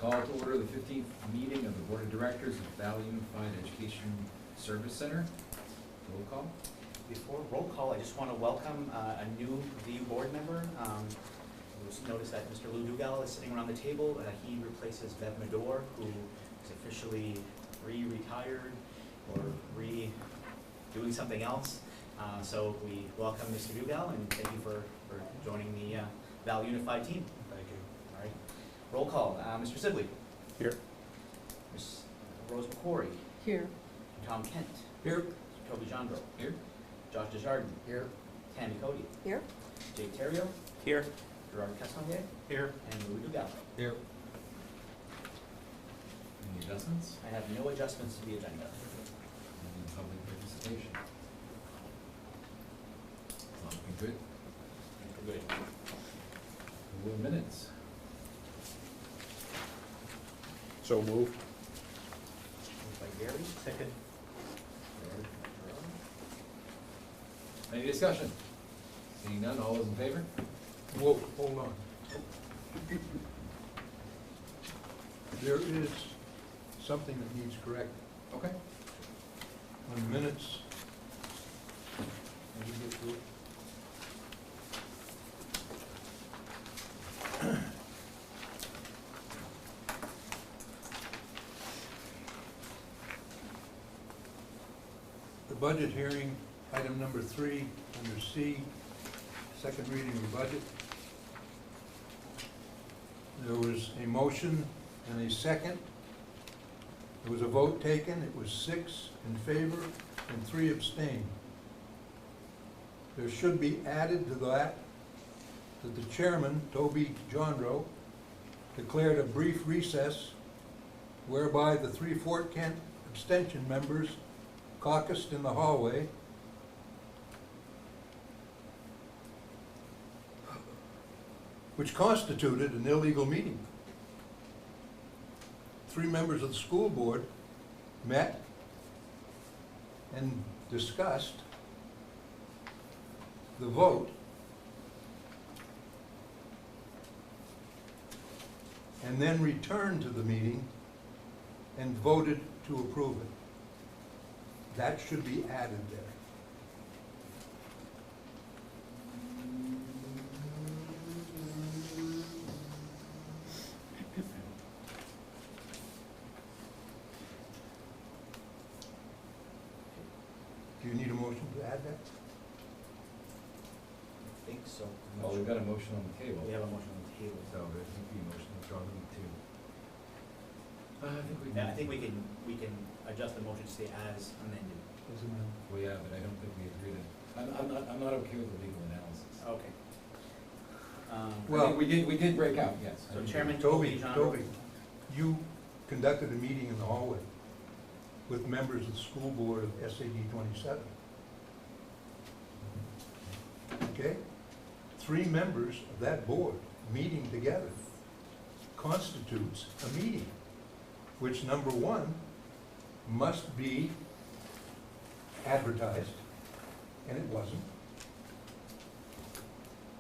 Call to order the 15th meeting of the Board of Directors of Valley Unified Education Service Center. Roll call. Before roll call, I just want to welcome a new VU board member. You'll notice that Mr. Lou Dugal is sitting around the table. He replaces Bev Medor, who is officially retired or doing something else. So we welcome Mr. Dugal and thank you for joining the Valley Unified team. Thank you. All right. Roll call. Mr. Sibley. Here. Ms. Rose McQuarrie. Here. Tom Kent. Here. Toby Jandro. Here. Josh Desjardins. Here. Tammy Cody. Here. Jake Terrio. Here. Gerard Castonguay. Here. And Louis Dugal. Here. Any adjustments? I have no adjustments to the agenda. Any public participation? It's looking good. We're good. Approval of minutes. So moved. Moved by Gary. Second. Any discussion? Seeing none, all those in favor? Whoa, hold on. There is something that needs correcting. Okay. On minutes, let me get to it. The budget hearing, item number 3, under C, second reading of budget. There was a motion and a second. There was a vote taken. It was 6 in favor and 3 abstained. There should be added to that the chairman, Toby Jandro, declared a brief recess whereby the 3 Fort Kent abstention members caucused in the hallway which constituted an illegal meeting. 3 members of the school board met and discussed the vote and then returned to the meeting and voted to approve it. That should be added there. Do you need a motion to add that? I think so. Well, we've got a motion on the table. We have a motion on the table. So I think the motion is strongly to. I think we. Yeah, I think we can adjust the motion to stay as amended. Well, yeah, but I don't think we agreed it. I'm not okay with the legal analysis. Okay. Well- We did break out, yes. So Chairman Toby, Jandro. you conducted a meeting in the hallway with members of the school board of SAD 27. Okay? 3 members of that board meeting together constitutes a meeting, which number 1 must be advertised, and it wasn't.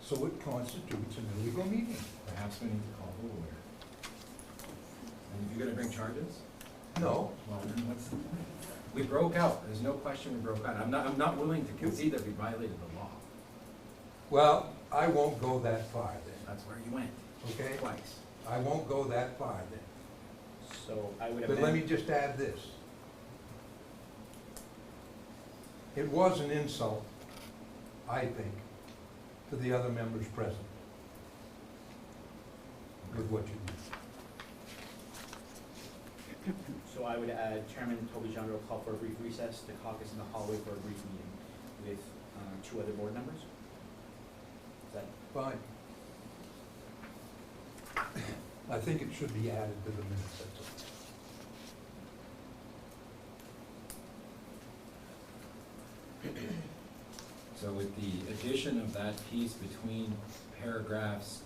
So it constitutes an illegal meeting. Perhaps we need to call the lawyer. And if you're gonna bring charges? No, Well, then what's the point? We broke out, there's no question we broke out. I'm not willing to concede that we violated the law. well, I won't go that far then, That's where you went, okay? twice. I won't go that far then. So I would But let me amend, just add this. It was an insult, I think, to the other members present with what you did. so I would add Chairman Toby Jandro call for a brief recess to caucus in the hallway for a brief meeting with 2 other board members. Is that, Fine. I think it should be added to the minutes, that's all. So with the addition of that piece between paragraphs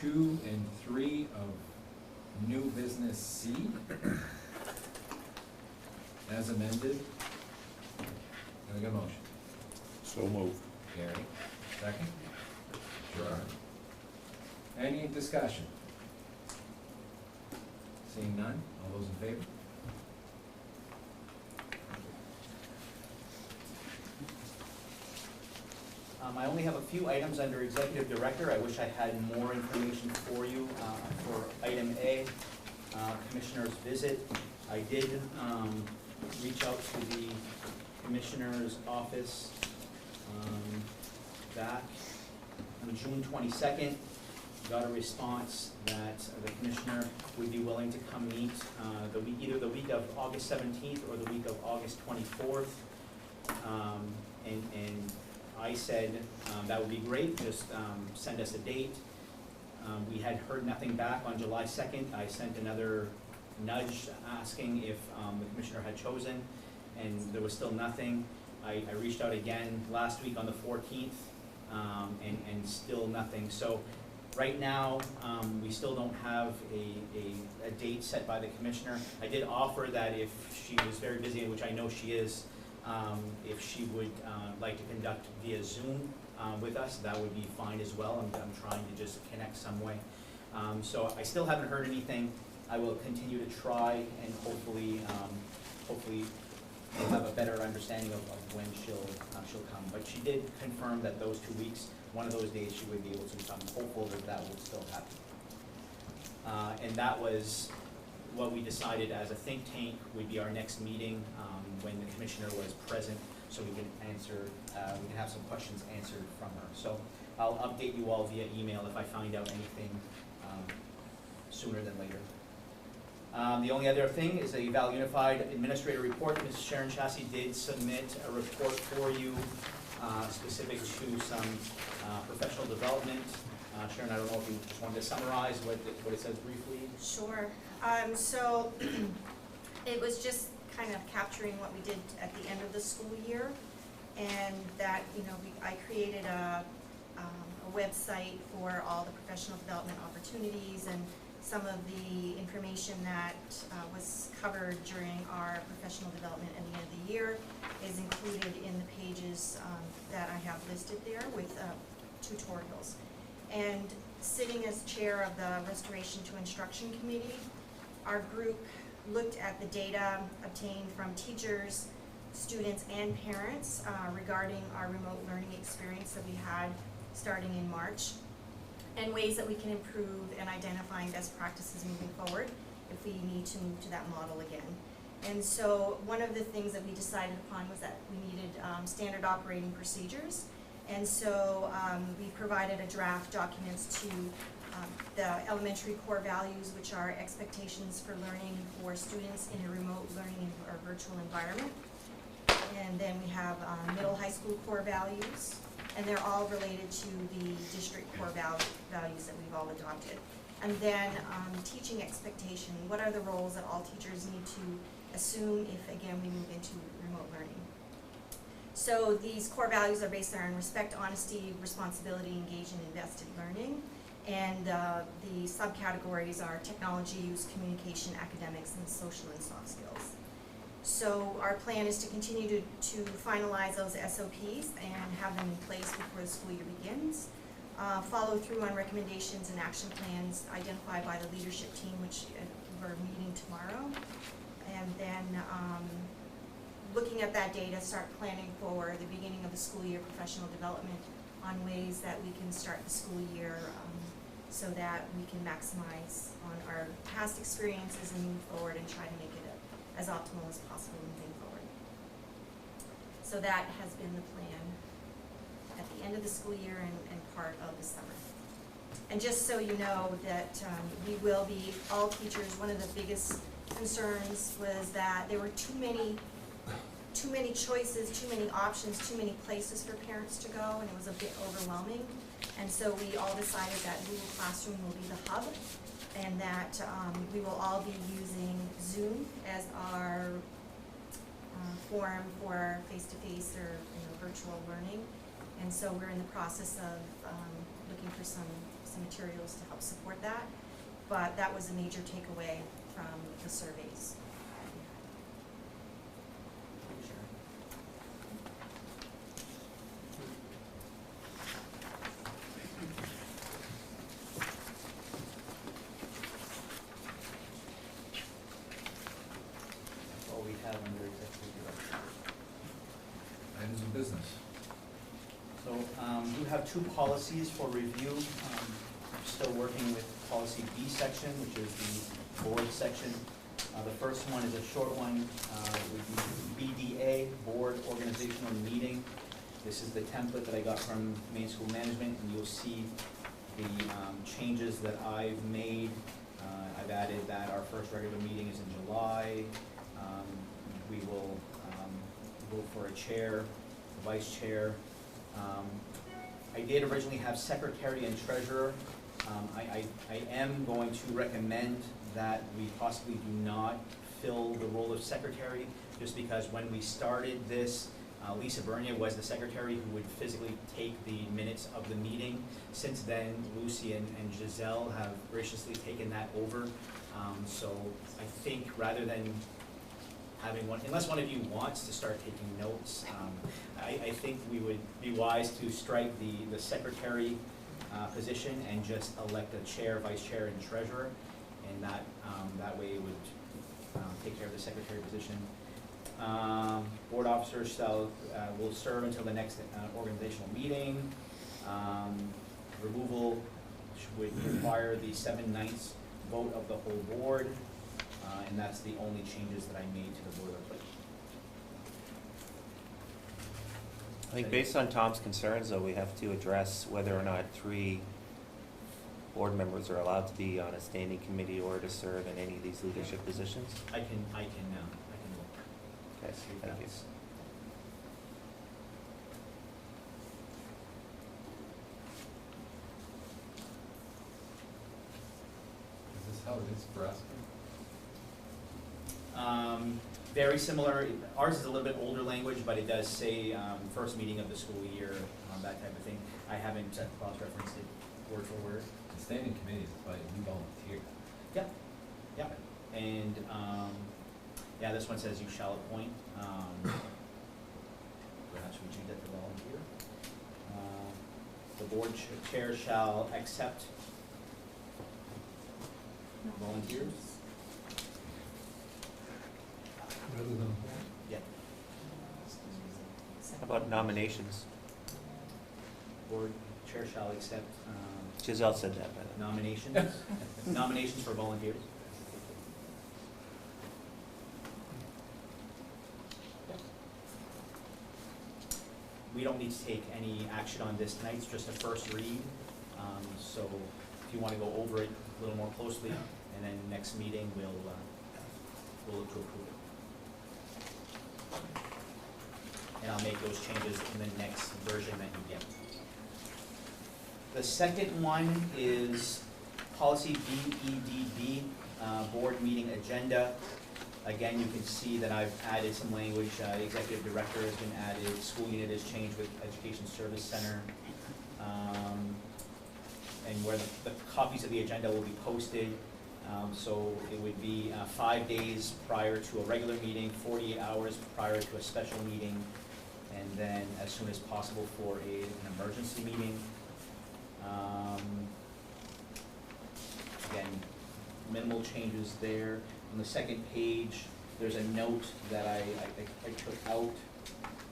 2 and 3 of new business C, as amended, can I get a motion? So moved. Gary, second? Gerard. Any discussion? Seeing none, all those in favor? I only have a few items under Executive Director. I wish I had more information for you. For item A, Commissioner's visit, I did reach out to the Commissioner's office back on June 22nd. Got a response that the Commissioner would be willing to come meet either the week of August 17th or the week of August 24th. And I said that would be great, just send us a date. We had heard nothing back on July 2nd. I sent another nudge asking if the Commissioner had chosen, and there was still nothing. I reached out again last week on the 14th, and still nothing. So right now, we still don't have a date set by the Commissioner. I did offer that if she was very busy, which I know she is, if she would like to conduct via Zoom with us, that would be fine as well. I'm trying to just connect some way. So I still haven't heard anything. I will continue to try, and hopefully we'll have a better understanding of when she'll come. But she did confirm that those 2 weeks, one of those days she would be able to come. Hopeful that that will still happen. And that was what we decided as a think tank would be our next meeting when the Commissioner was present, so we can answer, we can have some questions answered from her. So I'll update you all via email if I find out anything sooner than later. The only other thing is a Val Unified Administrator report. Ms. Sharon Chassie did submit a report for you specific to some professional development. Sharon, I don't know if you just wanted to summarize what it says briefly. Sure. So it was just kind of capturing what we did at the end of the school year, and that, I created a website for all the professional development opportunities, and some of the information that was covered during our professional development at the end of the year is included in the pages that I have listed there with tutorials. And sitting as chair of the Restoration to Instruction Committee, our group looked at the data obtained from teachers, students, and parents regarding our remote learning experience that we had starting in March, and ways that we can improve and identifying best practices moving forward if we need to move to that model again. And so one of the things that we decided upon was that we needed standard operating procedures. And so we provided a draft documents to the elementary core values, which are expectations for learning for students in a remote learning or virtual environment. And then we have middle high school core values, and they're all related to the district core values that we've all adopted. And then teaching expectation, what are the roles that all teachers need to assume if, again, we move into remote learning. So these core values are based on respect, honesty, responsibility, engage, and invested learning. And the subcategories are technology use, communication, academics, and social and soft skills. So our plan is to continue to finalize those SOPs and have them in place before the school year begins. Follow through on recommendations and action plans identified by the leadership team, which we're meeting tomorrow. And then looking at that data, start planning for the beginning of the school year professional development on ways that we can start the school year so that we can maximize on our past experiences and move forward and try to make it as optimal as possible moving forward. So that has been the plan at the end of the school year and part of the summer. And just so you know that we will be, all teachers, one of the biggest concerns was that there were too many choices, too many options, too many places for parents to go, and it was a bit overwhelming. And so we all decided that Google Classroom will be the hub, and that we will all be using Zoom as our forum for face-to-face or virtual learning. And so we're in the process of looking for some materials to help support that. But that was a major takeaway from the surveys. under executive director. Items of business. So, we have two policies for review. I'm still working with policy B section, which is the board section. The first one is a short one, would be BDA, Board Organizational Meeting. This is the template that I got from Maine School Management, and you'll see the changes that I've made. I've added that our first regular meeting is in July. We will vote for a chair, a vice chair. I did originally have secretary and treasurer. I am going to recommend that we possibly do not fill the role of secretary, just because when we started this, Lisa Bernia was the secretary who would physically take the minutes of the meeting. Since then, Lucy and Giselle have graciously taken that over. So I think rather than having one, unless one of you wants to start taking notes, I think we would be wise to strike the secretary position and just elect a chair, vice chair, and treasurer, and that way it would take care of the secretary position. Board officers will serve until the next organizational meeting. Removal would require the 7/9 vote of the whole board, and that's the only changes that I made to the boilerplate. I think based on Tom's concerns, though, we have to address whether or not 3 board members are allowed to be on a standing committee or to serve in any of these leadership positions. I can look. Okay, See if thank you. that's- Is this how it is for us? Very similar. Ours is a little bit older language, but it does say first meeting of the school year, that type of thing. I haven't cross-referenced it word for word. The standing committees, but we volunteer. Yep, yep. And, yeah, this one says you shall appoint. Perhaps we change that to volunteer. The board chair shall accept volunteers. Rather than, Yep. How about nominations? Board chair shall accept Giselle said that, but nominations, nominations for volunteers. We don't need to take any action on this tonight, it's just a first read. So if you want to go over it a little more closely, and then next meeting, we'll look to approve it. And I'll make those changes in the next version that you get. The second one is policy BEDB, board meeting agenda. Again, you can see that I've added some language. Executive director has been added, school unit has changed with education service center. And where the copies of the agenda will be posted. So it would be 5 days prior to a regular meeting, 48 hours prior to a special meeting, and then as soon as possible for an emergency meeting. Again, minimal changes there. On the second page, there's a note that I took out,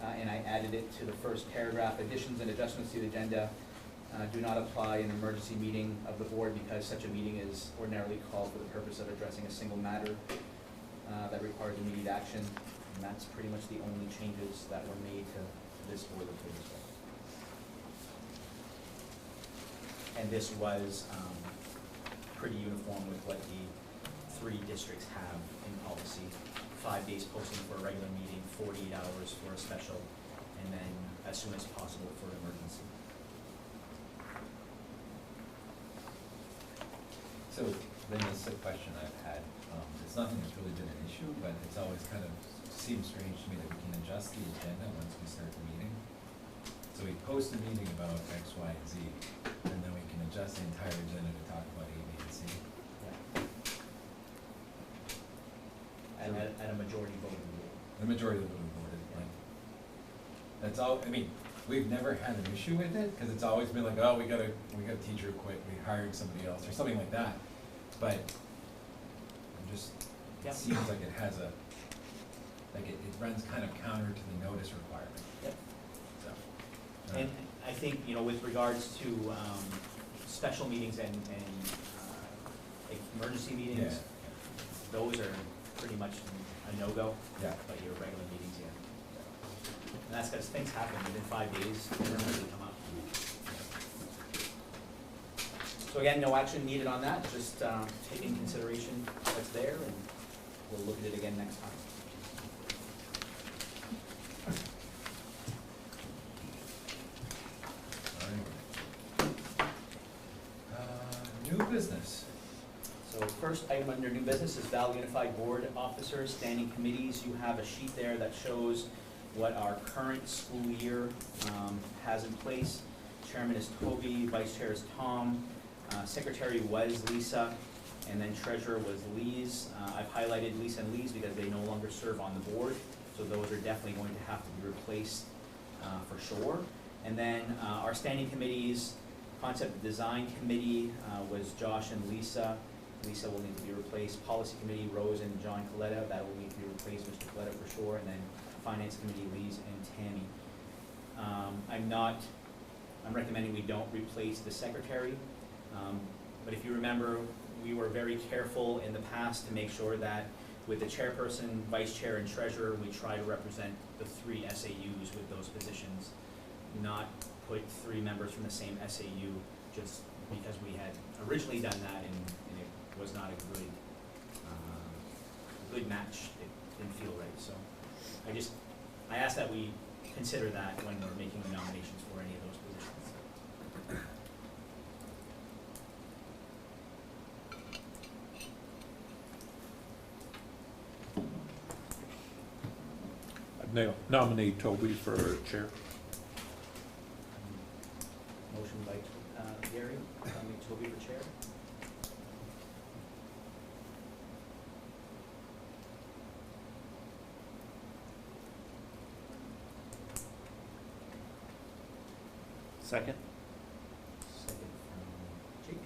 and I added it to the first paragraph. Additions and adjustments to the agenda do not apply in an emergency meeting of the board because such a meeting is ordinarily called for the purpose of addressing a single matter that requires immediate action. And that's pretty much the only changes that were made to this boilerplate as well. And this was pretty uniform with what the 3 districts have in policy. 5 days posting for a regular meeting, 48 hours for a special, and then as soon as possible for an emergency. So then this is a question I've had. It's nothing that's really been an issue, but it's always kind of seems strange to me that we can adjust the agenda once we start the meeting. So we post a meeting about X, Y, and Z, and then we can adjust the entire agenda to talk about A, B, and C. And at a majority vote of the board. The majority of the board is like, that's all, I mean, we've never had an issue with it, because it's always been like, oh, we got a teacher quit, we hired somebody else, or something like that. But I'm just, Yeah. it seems like it has a like it runs kind of counter to the notice requirement, Yep. so. And I think, you know, with regards to special meetings and like emergency Yeah, meetings, those are pretty much a no-go, yeah, but your regular meetings, yeah. And that's because things happen within 5 days, they usually come up. So again, no action needed on that, just take in consideration what's there, and we'll look at it again next time. New business. So first item under new business is Val Unified Board Officers, Standing Committees. You have a sheet there that shows what our current school year has in place. Chairman is Toby, Vice Chair is Tom, Secretary was Lisa, and then Treasurer was Lee's. I've highlighted Lisa and Lee's because they no longer serve on the board, so those are definitely going to have to be replaced for sure. And then our standing committees, Concept Design Committee was Josh and Lisa. Lisa will need to be replaced. Policy Committee, Rose and John Coletta, that will need to be replaced, Mr. Coletta for sure. And then Finance Committee, Lee's and Tammy. I'm recommending we don't replace the secretary. But if you remember, we were very careful in the past to make sure that with the chairperson, vice chair, and treasurer, we try to represent the 3 SAUs with those positions, not put 3 members from the same SAU just because we had originally done that and it was not a good match. It didn't feel right. So I ask that we consider that when we're making the nominations for any of those positions. I'd nominate Toby for chair. Motion by Gary, nominate Toby for chair. Second? Second from Jake.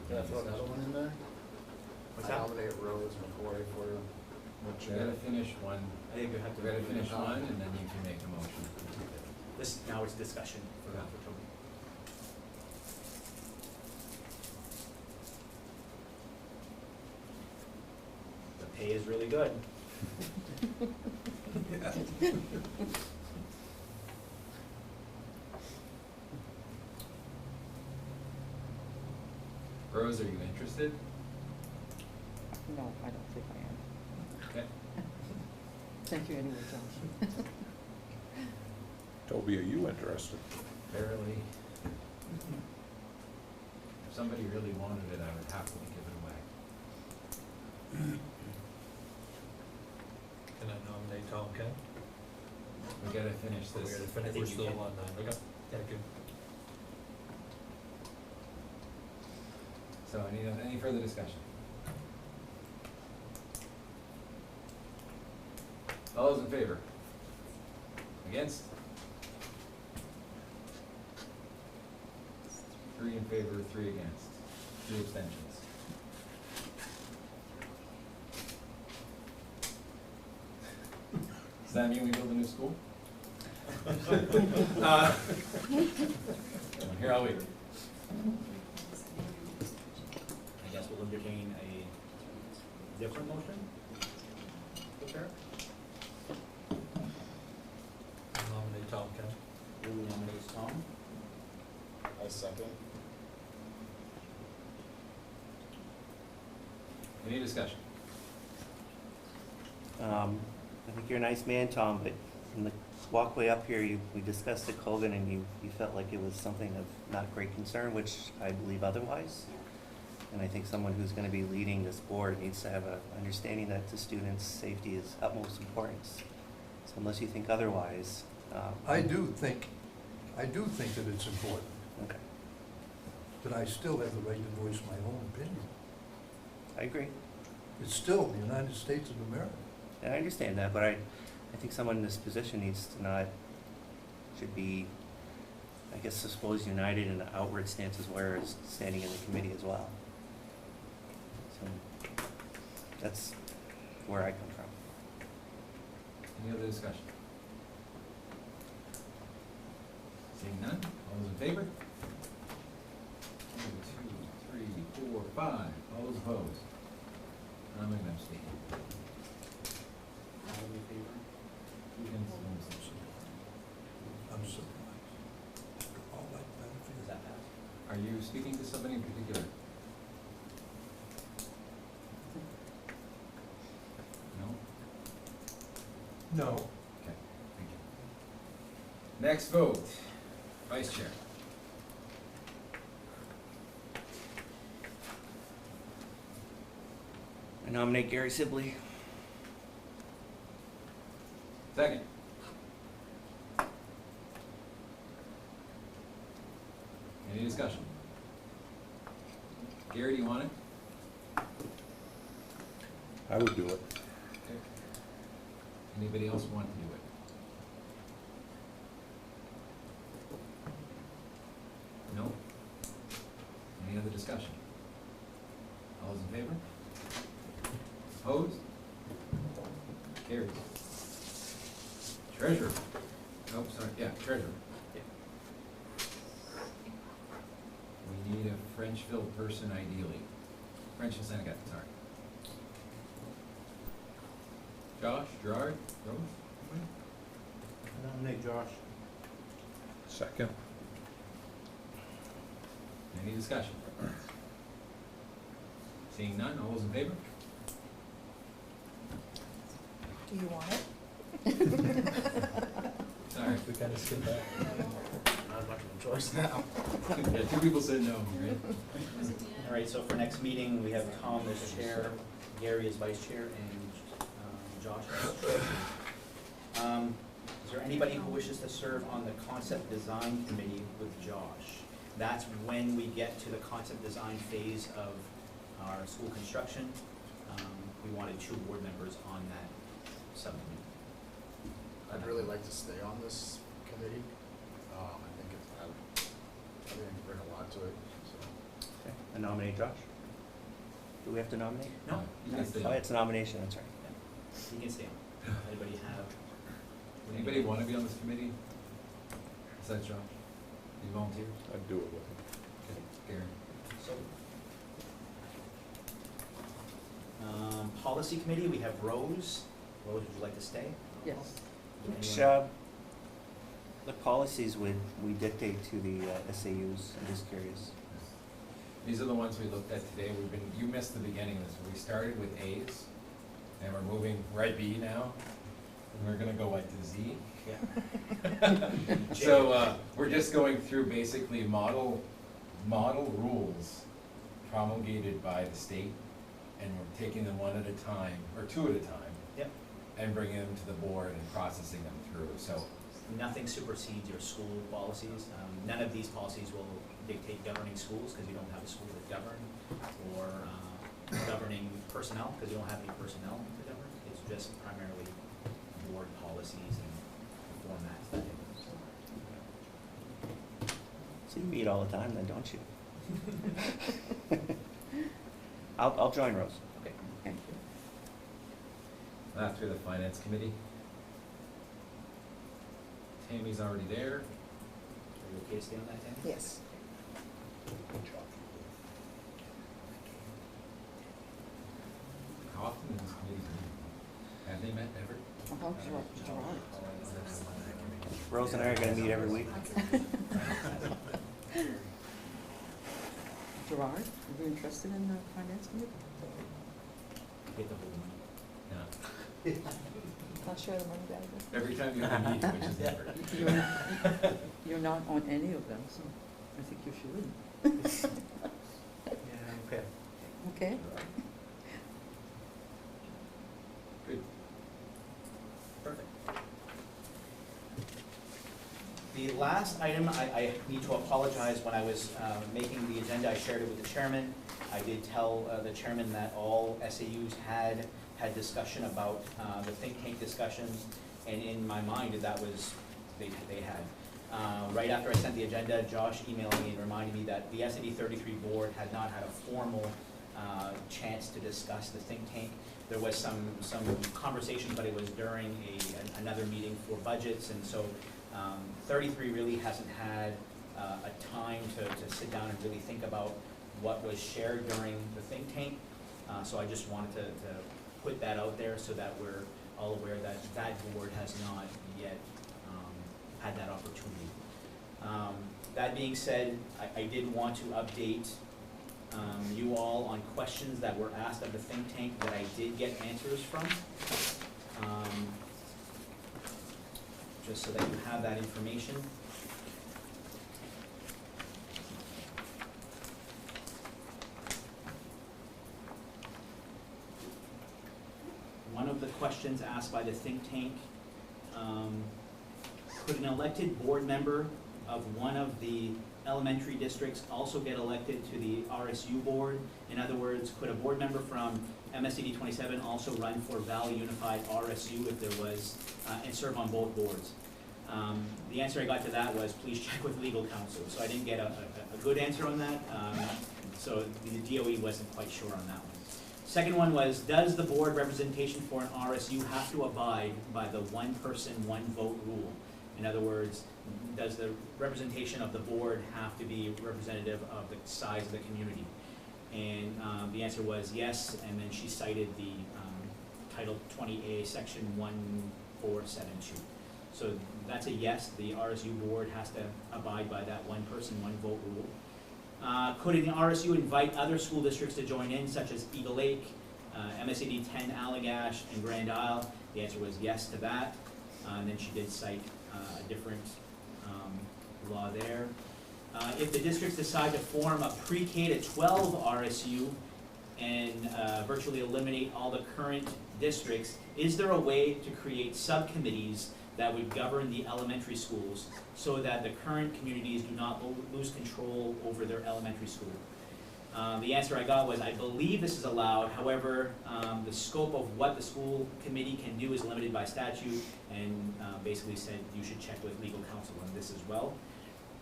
Can I throw another one in there? What's I that? nominate Rose McCoy for the You chair. gotta finish one, I think we have to. we gotta finish one, and then you can make a motion. This, now it's discussion for Toby. The pay is really good. Rose, are you interested? No, I don't think I am. Okay. Thank you anyway, Josh. Toby, are you interested? Barely. If somebody really wanted it, I would happily give it away. Can I nominate Tom Kemp? We gotta finish We're this. gonna I finish, think we're you still can. on that. Okay, thank you. So any further discussion? All those in favor? Against? 3 in favor, 3 against, 3 abstentions. Does that mean we build a new school? Here, I'll wait. I guess we'll entertain a different motion. Okay. Nominate Tom Kemp. Who nominates Tom? I second. Any discussion? I think you're a nice man, Tom, but in the walkway up here, we discussed the COVID and you felt like it was something of not great concern, which I believe otherwise. And I think someone who's gonna be leading this board needs to have an understanding that the students' safety is utmost importance. So unless you think otherwise. I do think that it's important, Okay, but I still have the right to voice my own opinion. I agree. It's still the United States of America. And I understand that, but I think someone in this position should be I guess, suppose united in the outward stance as well as standing in the committee as well. So that's where I come from. Any other discussion? Seeing none, all those in favor? 1, 2, 3, 4, 5, all those opposed? I'm going to abstain. All in favor? Two against, one abstention. I'm surprised. After all that benefit. Does that pass? Are you speaking to somebody in particular? No? No. Okay, thank you. Next vote, vice chair. I nominate Gary Sibley. Second. Any discussion? Gary, do you want it? I would do it. Okay. Anybody else want to do it? No? Any other discussion? All those in favor? Opposed? Carries. Treasurer. Oh, sorry, yeah, treasurer. We need a Frenchville person ideally. French and Seneca, sorry. Josh, Gerard, Rose? I nominate Josh. Second. Any discussion? Seeing none, all those in favor? Do you want it? Sorry. We kind of skipped that. Not much of a choice now. Yeah, two people said no, right? All right, so for next meeting, we have Tom as chair, Gary as vice chair, and Josh as treasurer. Is there anybody who wishes to serve on the concept design committee with Josh? That's when we get to the concept design phase of our school construction. We wanted 2 board members on that subcommittee. I'd really like to stay on this committee. I think I think I can bring a lot to it, so. Okay, I nominate Josh. Do we have to nominate? No, You can stay Oh, on. it's a nomination, that's right. you can stay on. Anybody have? Anybody want to be on this committee? Is that Josh? You volunteers? I'd do it with him. Okay, Gary. So, policy committee, we have Rose. Rose, would you like to stay? Yes. Which, Anyone? the policies would we dictate to the SAUs? I'm just curious. These are the ones we looked at today. You missed the beginning of this. We started with A's, and we're at B now, and we're gonna go like to Z. Yeah. So, we're just going through basically model rules promulgated by the state, and we're taking them one at a time, or 2 at a time, Yep. and bringing them to the board and processing them through, so. Nothing supersedes your school policies. None of these policies will dictate governing schools, because you don't have a school to govern, or governing personnel, because you don't have any personnel to govern. It's just primarily board policies and formats that they So you meet all the time then, don't you? I'll join Rose. Okay. Thank you. After the finance committee. Tammy's already there. Are you okay to stay on that, Tammy? Yes. How often do these committees meet? Have they met ever? Gerard. Rose and I are gonna meet every week. Gerard, are you interested in the finance committee? Get the whole money. Yeah. I'll share the money back with Every time you have a meeting, which is never. you. You're not on any of them, so I think you should. Yeah, okay. Okay? Good. Perfect. The last item, I need to apologize. When I was making the agenda, I shared it with the chairman. I did tell the chairman that all SAUs had discussion about the think tank discussions, and in my mind, that was, they had. Right after I sent the agenda, Josh emailed me and reminded me that the SAD 33 board had not had a formal chance to discuss the think tank. There was some conversation, but it was during another meeting for budgets, and so 33 really hasn't had a time to sit down and really think about what was shared during the think tank. So I just wanted to put that out there so that we're all aware that that board has not yet had that opportunity. That being said, I did want to update you all on questions that were asked of the think tank that I did get answers from. Just so that you have that information. One of the questions asked by the think tank, could an elected board member of one of the elementary districts also get elected to the RSU board? In other words, could a board member from MSCD 27 also run for Valley Unified RSU if there was, and serve on both boards? The answer I got to that was, please check with legal counsel. So I didn't get a good answer on that. So the DOE wasn't quite sure on that one. Second one was, does the board representation for an RSU have to abide by the one person, one vote rule? In other words, does the representation of the board have to be representative of the size of the community? And the answer was yes, and then she cited the Title 20A, Section 1472. So that's a yes, the RSU board has to abide by that one person, one vote rule. Could an RSU invite other school districts to join in, such as Eagle Lake, MSAD 10 Allagash, and Grand Isle? The answer was yes to that. And then she did cite a different law there. If the districts decide to form a pre-K to 12 RSU and virtually eliminate all the current districts, is there a way to create subcommittees that would govern the elementary schools so that the current communities do not lose control over their elementary school? The answer I got was, I believe this is allowed. However, the scope of what the school committee can do is limited by statute, and basically said you should check with legal counsel on this as well.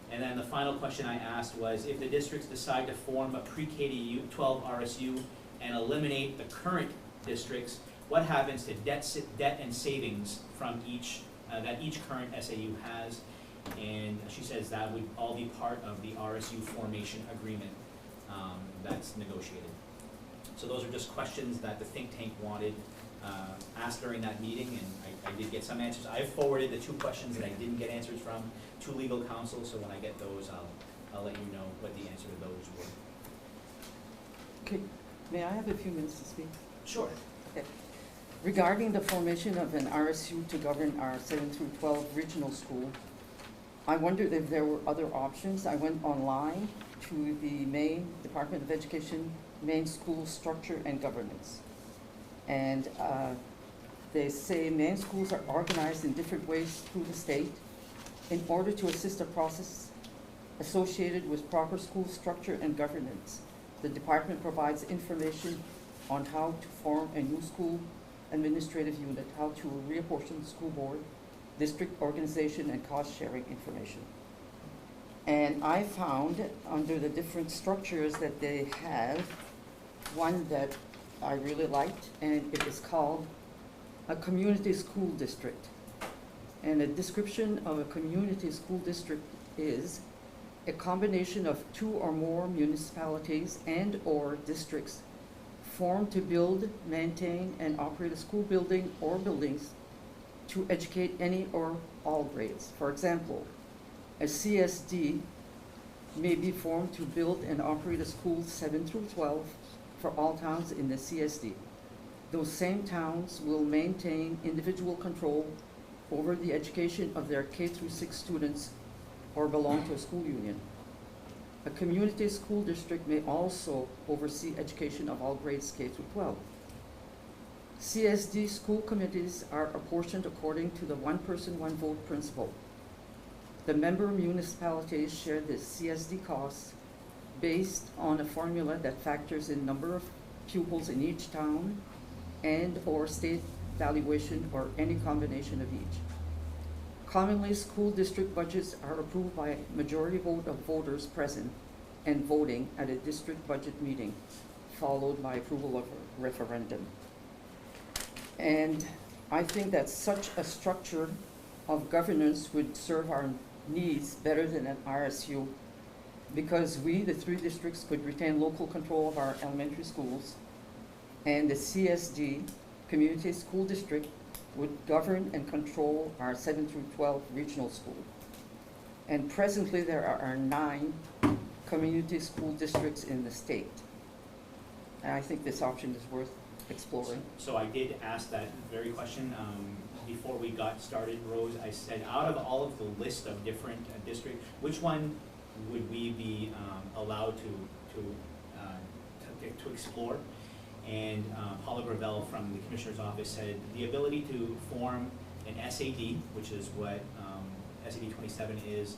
And then the final question I asked was, if the districts decide to form a pre-K to 12 RSU and eliminate the current districts, what happens to debt and savings from each that each current SAU has? And she says that would all be part of the RSU formation agreement that's negotiated. So those are just questions that the think tank wanted asked during that meeting, and I did get some answers. I forwarded the two questions that I didn't get answers from to legal counsel, so when I get those, I'll let you know what the answer to those were. Okay, may I have a few minutes to speak? Sure. Okay. Regarding the formation of an RSU to govern our 7 through 12 regional school, I wondered if there were other options. I went online to the Maine Department of Education, Maine School Structure and Governance. And they say Maine schools are organized in different ways through the state. In order to assist the process associated with proper school structure and governance, the department provides information on how to form a new school administrative unit, how to reapportion the school board, district organization, and cost sharing information. And I found under the different structures that they have, one that I really liked, and it is called a community school district. And a description of a community school district is a combination of two or more municipalities and or districts formed to build, maintain, and operate a school building or buildings to educate any or all grades. For example, a CSD may be formed to build and operate a school 7 through 12 for all towns in the CSD. Those same towns will maintain individual control over the education of their K through 6 students or belong to a school union. A community school district may also oversee education of all grades K through 12. CSD school committees are apportioned according to the one person, one vote principle. The member municipalities share the CSD costs based on a formula that factors in number of pupils in each town and or state valuation or any combination of each. Commonly, school district budgets are approved by a majority vote of voters present and voting at a district budget meeting, followed by approval of a referendum. And I think that such a structure of governance would serve our needs better than an RSU, because we, the 3 districts, could retain local control of our elementary schools, and the CSD, Community School District, would govern and control our 7 through 12 regional school. And presently, there are 9 community school districts in the state. And I think this option is worth exploring. So I did ask that very question before we got started, Rose. I said, out of all of the list of different districts, which one would we be allowed to explore? And Paula Gravel from the Commissioner's Office said the ability to form an SAD, which is what SAD 27 is,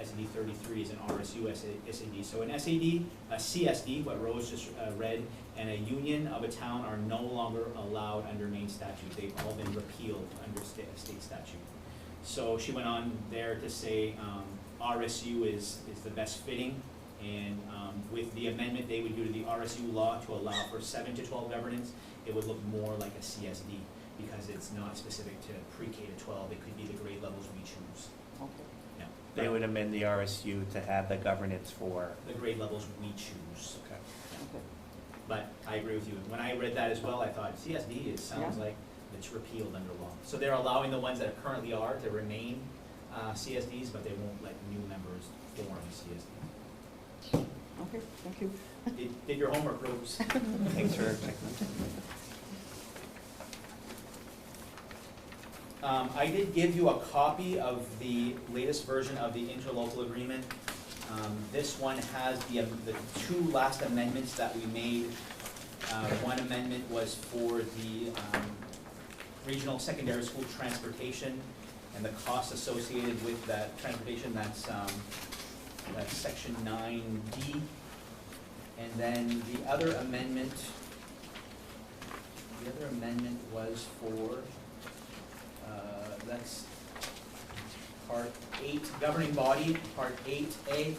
SAD 33 is an RSU SAD. So an SAD, a CSD, what Rose just read, and a union of a town are no longer allowed under Maine statute. They've all been repealed under state statute. So she went on there to say RSU is the best fitting, and with the amendment they would do to the RSU law to allow for 7 to 12 governance, it would look more like a CSD because it's not specific to pre-K to 12. It could be the grade levels we choose. Okay. Yeah. They would amend the RSU to have the governance for. The grade levels we choose. Okay. Okay. But I agree with you. When I read that as well, I thought CSD sounds like it's repealed under law. So they're allowing the ones that currently are to remain CSDs, but they won't let new members form CSD. Okay, thank you. Did your homework, Rose? Thanks for checking. I did give you a copy of the latest version of the interlocal agreement. This one has the 2 last amendments that we made. One amendment was for the regional secondary school transportation and the costs associated with that transportation. That's section 9D. And then the other amendment was for, that's part 8, governing body, part 8A.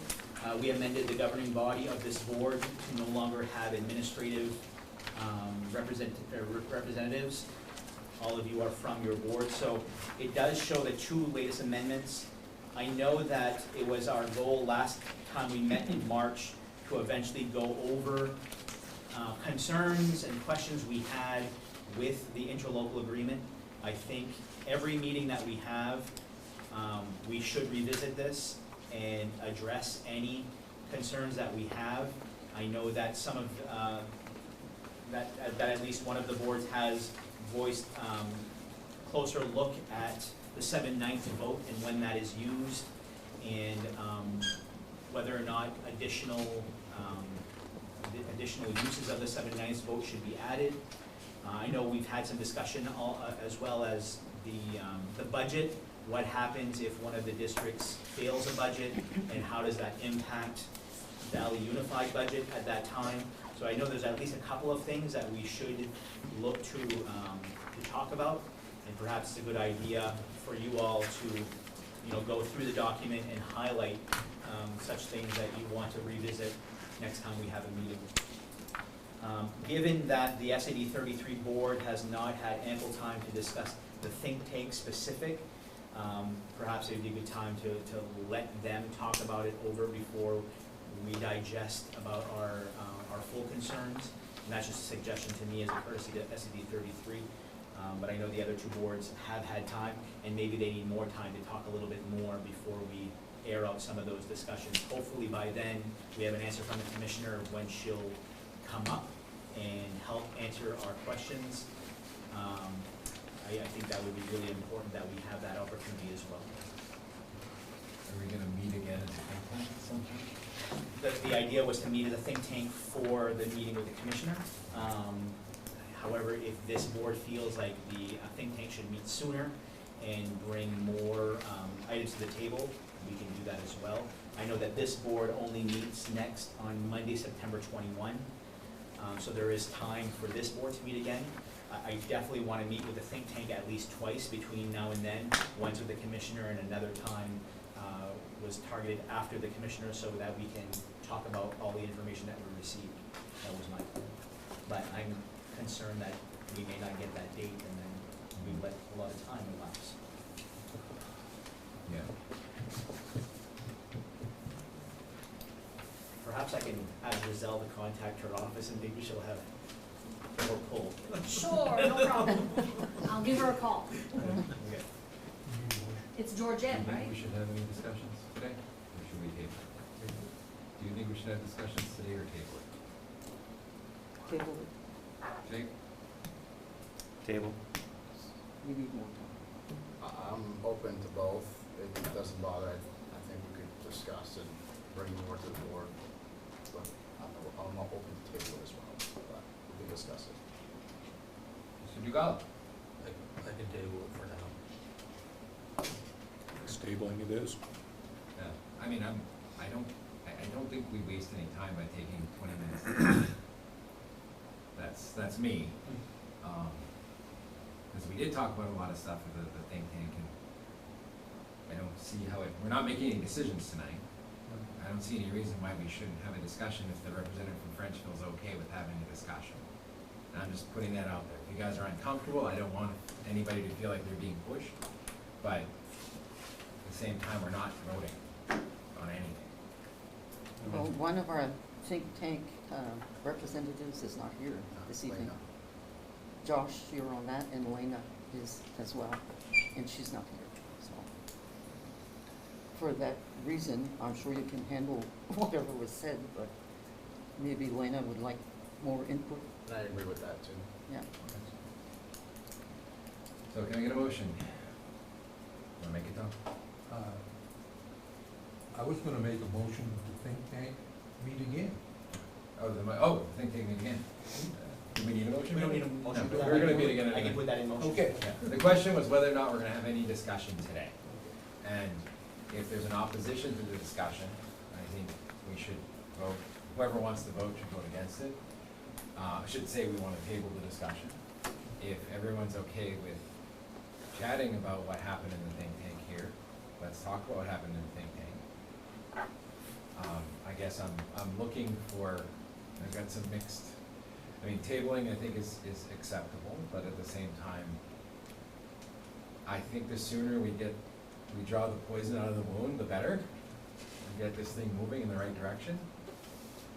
We amended the governing body of this board to no longer have administrative representatives. All of you are from your board, so it does show the 2 latest amendments. I know that it was our goal last time we met in March to eventually go over concerns and questions we had with the interlocal agreement. I think every meeting that we have, we should revisit this and address any concerns that we have. I know that some of, that at least one of the boards has voiced closer look at the 7/9 vote and when that is used, and whether or not additional uses of the 7/9 vote should be added. I know we've had some discussion as well as the budget. What happens if one of the districts fails a budget, and how does that impact Valley Unified budget at that time? So I know there's at least a couple of things that we should look to talk about, and perhaps it's a good idea for you all to go through the document and highlight such things that you want to revisit next time we have a meeting. Given that the SAD 33 board has not had ample time to discuss the think tank specific, perhaps it would be a good time to let them talk about it over before we digest about our full concerns. And that's just a suggestion to me as a courtesy to SAD 33. But I know the other 2 boards have had time, and maybe they need more time to talk a little bit more before we air out some of those discussions. Hopefully by then, we have an answer from the commissioner when she'll come up and help answer our questions. I think that would be really important that we have that opportunity as well. Are we gonna meet again as a think tank at some point? The idea was to meet as a think tank for the meeting with the commissioner. However, if this board feels like the think tank should meet sooner and bring more items to the table, we can do that as well. I know that this board only meets next on Monday, September 21. So there is time for this board to meet again. I definitely want to meet with the think tank at least twice between now and then, once with the commissioner and another time was targeted after the commissioner so that we can talk about all the information that we received. That was my plan. But I'm concerned that we may not get that date and then we let a lot of time elapse. Yeah. Perhaps I can have Giselle to contact her office and maybe she'll have more pull. Sure, no problem. I'll give her a call. Okay. It's Do you Georgette, think right? we should have any discussions today, or should we table it? Do you think we should have discussions today or table it? Table it. Jake? Table. We need more time. I'm open to both. It doesn't bother. I think we could discuss and bring more to the board. But I'm not open to table as well, but we can discuss it. Mr. Dugal? I can table it for now. Tabling it is. Yeah, I mean, I don't think we waste any time by taking 20 minutes. That's me. Because we did talk about a lot of stuff with the think tank, and I don't see how we're not making any decisions tonight. I don't see any reason why we shouldn't have a discussion if the representative from French feels okay with having a discussion. And I'm just putting that out there. If you guys are uncomfortable, I don't want anybody to feel like they're being pushed, but at the same time, we're not voting on anything. Well, one of our think tank representatives is not here this evening. Lena. Josh, you're on that, and Elena is as well, and she's not here, so. For that reason, I'm sure you can handle whatever was said, but maybe Elena would like more input, And I agree with that too. yeah. So can I get a motion? Wanna make it, Tom? I was gonna make a motion to think tank meet again. Think tank meeting again. Do we need a motion? We don't need a motion No, for that. we're gonna meet again I can anyway. put that in motion. Okay. Yeah, the question was whether or not we're gonna have any discussion today. And if there's an opposition to the discussion, I think we should vote, whoever wants to vote should vote against it. I should say we wanna table the discussion. If everyone's okay with chatting about what happened in the think tank here, let's talk about what happened in the think tank. I guess I'm looking for, I've got some mixed, I mean, tabling I think is acceptable, but at the same time, I think the sooner we draw the poison out of the wound, the better, and get this thing moving in the right direction.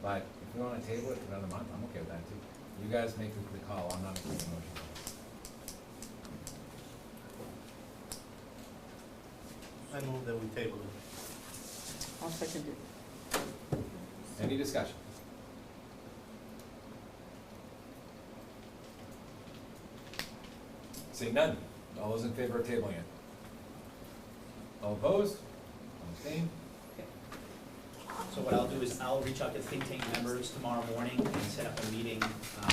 But if we wanna table it for another month, I'm okay with that too. You guys make the call, I'm not making a motion. I move that we table it. I'll second it. Any discussion? Seeing none, all those in favor of tabling it? All opposed? All abstained? So what I'll do is I'll reach out to think tank members tomorrow morning and set up a meeting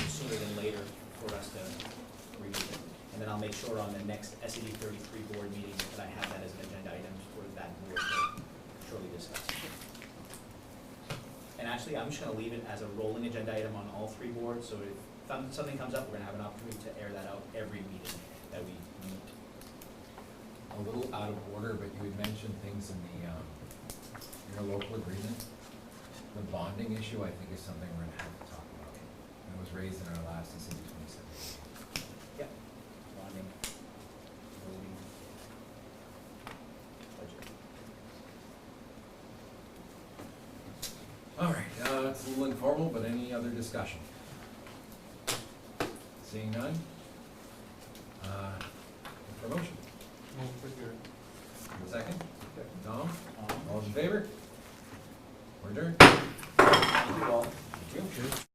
sooner than later for us to review it. And then I'll make sure on the next SED 33 board meeting that I have that as an agenda item for that board to shortly discuss. And actually, I'm just gonna leave it as a rolling agenda item on all three boards, so if something comes up, we're gonna have an opportunity to air that out every meeting that we meet. A little out of order, but you had mentioned things in your local agreement. The bonding issue, I think, is something we're gonna have to talk about. It was raised in our last SED 27. Yep. Bonding, voting, budget. All right, it's a little informal, but any other discussion? Seeing none? For motion. Move for your. Second? Tom? All in favor? We're adjourned. Thank you all. Thank you.